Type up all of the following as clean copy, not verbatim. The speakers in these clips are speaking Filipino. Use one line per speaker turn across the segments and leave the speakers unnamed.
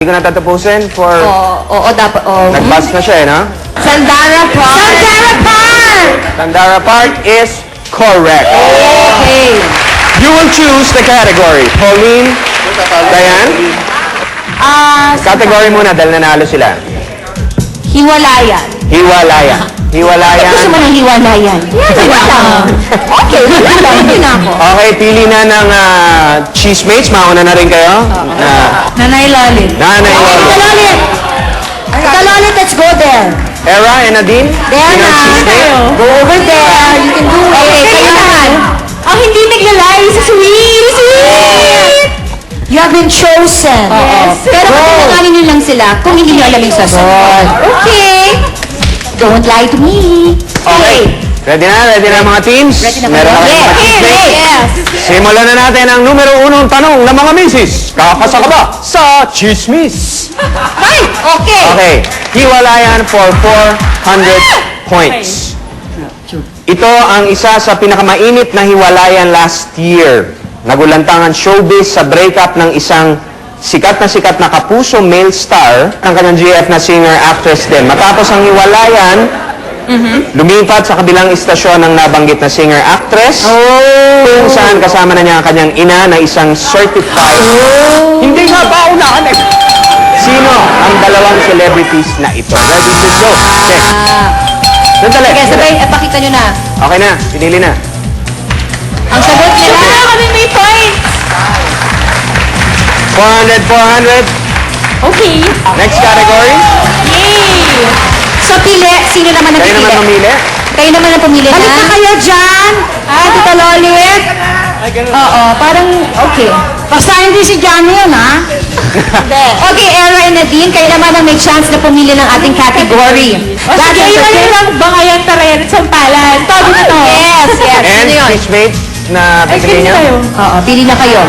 Hindi ko natatapusin for...
Oo, dapat.
Nag-pass na siya, no?
Sandara Park! Sandara Park!
Sandara Park is correct.
Okay.
You will choose the category. Pauline, Diane? Category muna dahil nanalo sila.
Hiwalayan.
Hiwalayan. Hiwalayan.
Gusto mo ng hiwalayan? Yan. Okay, hindi na ako.
Okay, pili na ng cheesemates. Mauna na rin kayo.
Nanay Lolit.
Nanay Lolit.
Tita Lolit, let's go there.
Era and Nadine?
There
Sino
na.
ang cheesemate?
Go over there. You can do it. Okay, kayo naman. Ang hindi naglalay sa sweet. Sweet! You have been chosen. Yes. Pero patulanganin niyo lang sila kung hindi niyo alam yung sagot. Okay. Don't lie to me.
Okay. Ready na mga teams?
Ready na
Meron
kayo?
na kayong mga cheesemates?
Yes.
Simulan na natin ang numero unong tanong ng mga misis. Kakasa ka ba sa chismis?
Fine. Okay.
Okay. Hiwalayan for 400 points. Ito ang isa sa pinakamainit na hiwalayan last year. Nagulantangan showbiz sa breakup ng isang sikat na kapuso male star ng kanyang GF na singer-actress din. Matapos ang hiwalayan, lumipat sa kabilang istasyon ng nabanggit na singer-actress kung saan kasama na niya ang kanyang ina na isang certified. Hindi nga paunahan eh. Sino ang dalawang celebrities na ito? Ready to go? Check. Sandali.
Sige, sabay, pakita nyo na.
Okay na, pinili na.
Ang sagot nila. Kami may points.
400.
Okay.
Next category.
Yay! So, pili. Sino naman ang
Kayo
pipili?
naman mamili.
Kayo naman ang pumili na. Balik na kayo dyan. Tita Lolit. Oo, parang okay. Basta hindi si Johnny yun, ha? Okay, Era and Nadine, kayo naman ang may chance na pumili ng ating category. That is the lang bangayan, tarayan, at sampalan. Todo na to. Yes.
And
Sino yun?
speechmates na pipili niyo.
Oo, pili na kayo.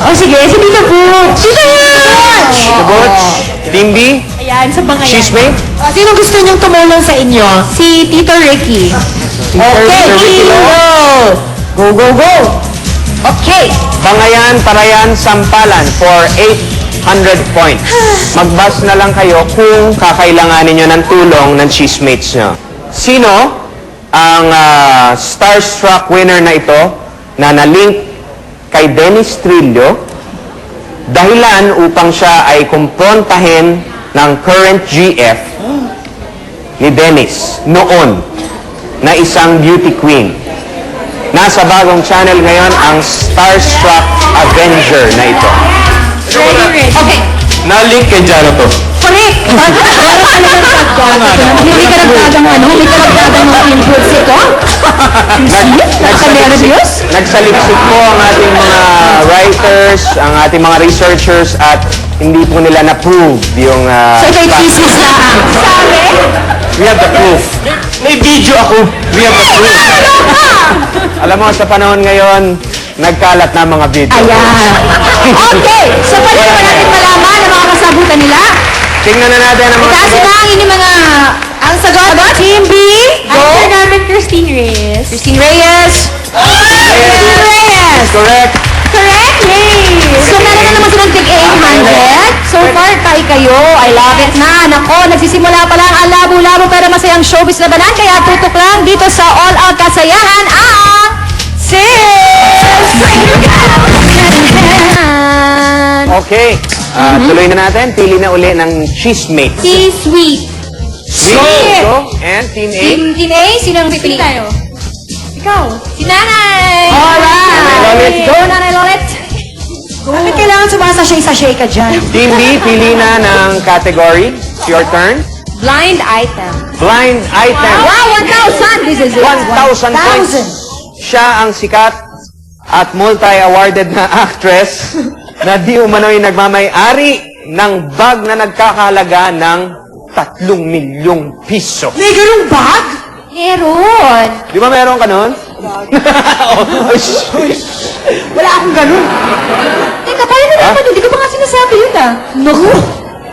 Oh, sige. Si Tita Butch. Tita Butch!
The Butch, Team B,
Ayan, sa bangayan.
cheesemate.
Sino gusto niyong tumulong sa inyo? Si Tito Ricky. Okay,
Ricky
Ilo! Go, go, go! Okay.
Bangayan, Parayan, Sampalan for 800 points. Magbas na lang kayo kung kakailanganin nyo ng tulong ng cheesemates nyo. Sino ang starstruck winner na ito na na-link kay Dennis Trillo dahilan upang siya ay kumprontahin ng current GF ni Dennis noon na isang beauty queen. Nasa bagong channel ngayon ang Starstruck Avenger na ito.
Okay.
Na-link kay Jano to.
Correct! Hindi ka nagdadang mga inputs ito?
Nagsaliksik po ang ating mga writers, ang ating mga researchers at hindi po nila na-prove yung...
So ito'y thesis lang. Sabi?
We have the proof. May video ako. We have the proof. Alam mo, sa panahon ngayon, nagkalat na mga video.
Ayan. Okay. So pwede naman natin malaman ang mga kasabutan nila.
Tingnan na natin ang mga
Itaas na ang inyong mga... Ang sagot, Team B. Go.
Answer namin Christine Reyes.
Christine Reyes. Christine Reyes.
correct.
Correct, yay! So, meron na naman silang tig 800. So far, tayo kayo. I love it na. Nako, nagsisimula pa lang ang labo-labo pero masayang showbiz labanan. Kaya tutok lang dito sa All Out Kasayahan ang
Okay. Tuloy na natin. Pili na uli ng cheesemates.
C-Sweet.
Sweet. Go. And Team A.
Team A, sino ang pipili?
Tayo. Ikaw.
Si Nanay! Alright!
Nanay Lolit.
Go, Nanay Lolit! Bakit kailangan sumasashay-sashay ka dyan?
Team B, pili na ng category. It's your turn.
Blind item.
Blind item.
Wow, 1,000! This is it.
1,000 points. Siya ang sikat at multi-awarded na actress na di umano'y nagmamay-ari ng bag na nagkakahalaga ng 3 milyong piso.
May ganung bag? Meron.
Di ba meron ka nun?
Wala akong ganun. Teka, paano na naman? Hindi ko pa nga sinasabi yun ah. Naku.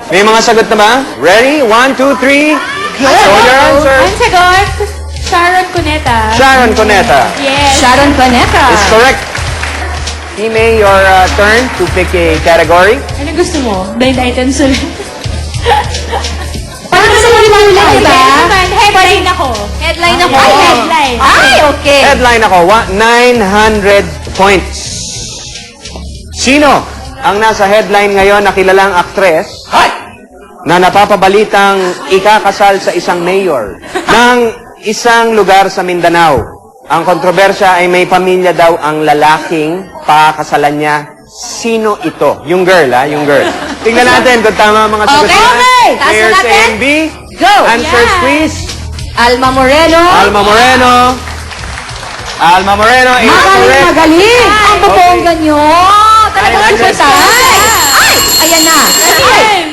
May mga sagot na ba? Ready? 1, 2, 3. Show your answer.
Ang sagot, Sharon Cuneta.
Sharon Cuneta
Yes.
Sharon Panetta.
is correct. Hime, your turn to pick a category.
Ano gusto mo? Blind items ulit.
Parang gusto mo rin ulit, diba?
Headline ako.
Headline ako.
Ay, headline.
Ay, okay.
Headline ako, 900 points. Sino ang nasa headline ngayon na kilalang aktres na napapabalitang ikakasal sa isang mayor ng isang lugar sa Mindanao? Ang kontrobersya ay may pamilya daw ang lalaking pakakasalan niya. Sino ito? Yung girl, ha? Yung girl. Tingnan natin kung tama ang mga sagot
Okay,
nila.
okay. Taas na
Players A
natin.
and B.
Go.
Answers,
Yeah.
please.
Alma Moreno.
Alma Moreno. Alma Moreno is
Magaling,
correct.
magaling. Ang babongga nyo. Talagang
900.
super taas. Ay, ayan na. Ay,